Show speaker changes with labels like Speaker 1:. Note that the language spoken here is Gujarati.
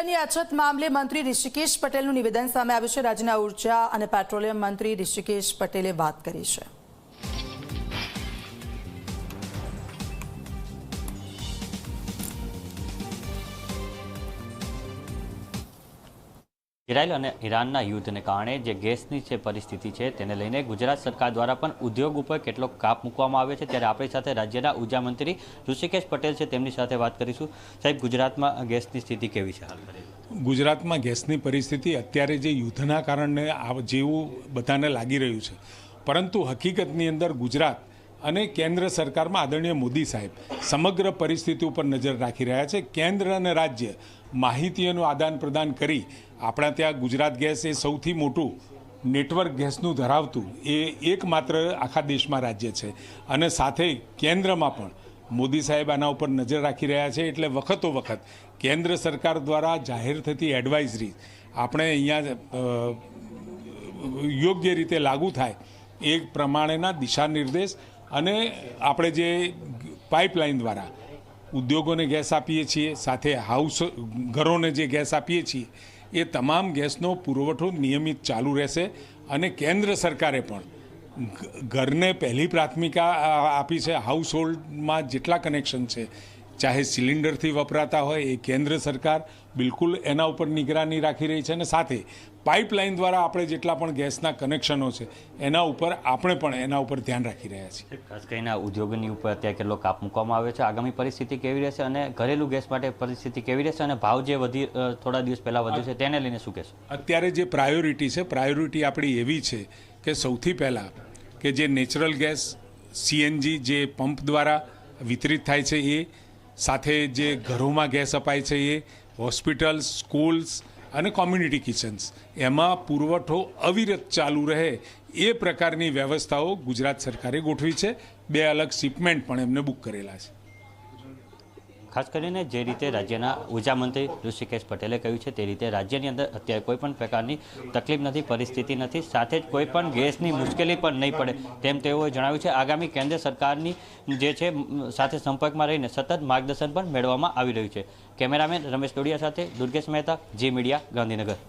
Speaker 1: સિલિન્ડરની અછત મામલે મંત્રી ઋષિકેશ પટેલનું નિવેદન સામે આવ્યું છે। રાજ્યના ઉર્જા અને પેટ્રોલિયમ મંત્રી ઋષિકેશ પટેલે વાત કરી છે।
Speaker 2: ઇઝરાયલ અને ઈરાનના યુદ્ધને કારણે જે ગેસની જે પરિસ્થિતિ છે તેને લઈને ગુજરાત સરકાર દ્વારા પણ ઉદ્યોગ ઉપર કેટલો કાપ મૂકવામાં આવ્યો છે। ત્યારે આપણી સાથે રાજ્યના ઉર્જા મંત્રી ઋષિકેશ પટેલ છે, તેમની સાથે વાત કરીશું। સાહેબ, ગુજરાતમાં ગેસની સ્થિતિ કેવી છે હાલ?
Speaker 3: ગુજરાતમાં ગેસની પરિસ્થિતિ અત્યારે જે યુદ્ધના કારણે જેવું બધાને લાગી રહ્યું છે, પરંતુ હકીકતની અંદર ગુજરાત અને કેન્દ્ર સરકારમાં આદરણીય મોદી સાહેબ સમગ્ર પરિસ્થિતિ ઉપર નજર રાખી રહ્યા છે। કેન્દ્ર અને રાજ્ય માહિતીઓનું આદાન પ્રદાન કરી આપણા ત્યાં ગુજરાત ગેસ એ સૌથી મોટું નેટવર્ક ગેસનું ધરાવતું એ એકમાત્ર આખા દેશમાં રાજ્ય છે અને સાથે કેન્દ્રમાં પણ મોદી સાહેબ આના ઉપર નજર રાખી રહ્યા છે। એટલે વખતો વખત કેન્દ્ર સરકાર દ્વારા જાહેર થતી એડવાઇઝરી આપણે અહીંયા યોગ્ય રીતે લાગુ થાય એ પ્રમાણેના દિશા નિર્દેશ અને આપણે જે પાઇપલાઇન દ્વારા ઉદ્યોગોને ગેસ આપીએ છીએ, સાથે હાઉસ ઘરોને જે ગેસ આપીએ છીએ, એ તમામ ગેસનો પુરવઠો નિયમિત ચાલુ રહેશે અને કેન્દ્ર સરકારે પણ ઘરને પહેલી પ્રાથમિકતા આપી છે। હાઉસ હોલ્ડમાં જેટલા કનેક્શન છે, ચાહે સિલિન્ડરથી વપરાતા હોય, એ કેન્દ્ર સરકાર બિલકુલ એના ઉપર નિગરાની રાખી રહી છે અને સાથે પાઇપલાઇન દ્વારા આપણે જેટલા પણ ગેસના કનેક્શનો છે એના ઉપર આપણે પણ એના ઉપર ધ્યાન રાખી રહ્યા છીએ।
Speaker 2: ખાસ કરીને ઉદ્યોગોની ઉપર અત્યારે કેટલો કાપ મૂકવામાં આવ્યો છે, આગામી પરિસ્થિતિ કેવી રહેશે અને ઘરેલું ગેસ માટે પરિસ્થિતિ કેવી રહેશે અને ભાવ જે થોડા દિવસ પહેલાં વધ્યો છે તેને લઈને શું કહેશો?
Speaker 3: અત્યારે જે પ્રાયોરિટી છે, પ્રાયોરિટી આપણી એવી છે કે સૌથી પહેલાં કે જે નેચરલ ગેસ CNG જે પંપ દ્વારા વિતરિત થાય છે એ, સાથે જે ઘરોમાં ગેસ અપાય છે એ, હોસ્પિટલ્સ, સ્કૂલ્સ અને કોમ્યુનિટી કિચન્સ એમાં પુરવઠો અવિરત ચાલુ રહે એ પ્રકારની વ્યવસ્થાઓ ગુજરાત સરકારે ગોઠવી છે। 2 અલગ શિપમેન્ટ પણ એમને બુક કરેલા છે।
Speaker 2: ખાસ કરીને જે રીતે રાજ્યના ઉર્જા મંત્રી ઋષિકેશ પટેલે કહ્યું છે તે રીતે રાજ્યની અંદર અત્યારે કોઈ પણ પ્રકારની તકલીફ નથી, પરિસ્થિતિ નથી, સાથે જ કોઈ પણ ગેસની મુશ્કેલી પણ નહીં પડે તેમ તેઓએ જણાવ્યું છે। આગામી કેન્દ્ર સરકારની જે છે સાથે સંપર્કમાં રહીને સતત માર્ગદર્શન પણ મેળવવામાં આવી રહ્યું છે। કેમેરામેન રમેશ ડોડિયા સાથે દુર્ગેશ મહેતા, જી મીડિયા, ગાંધીનગર।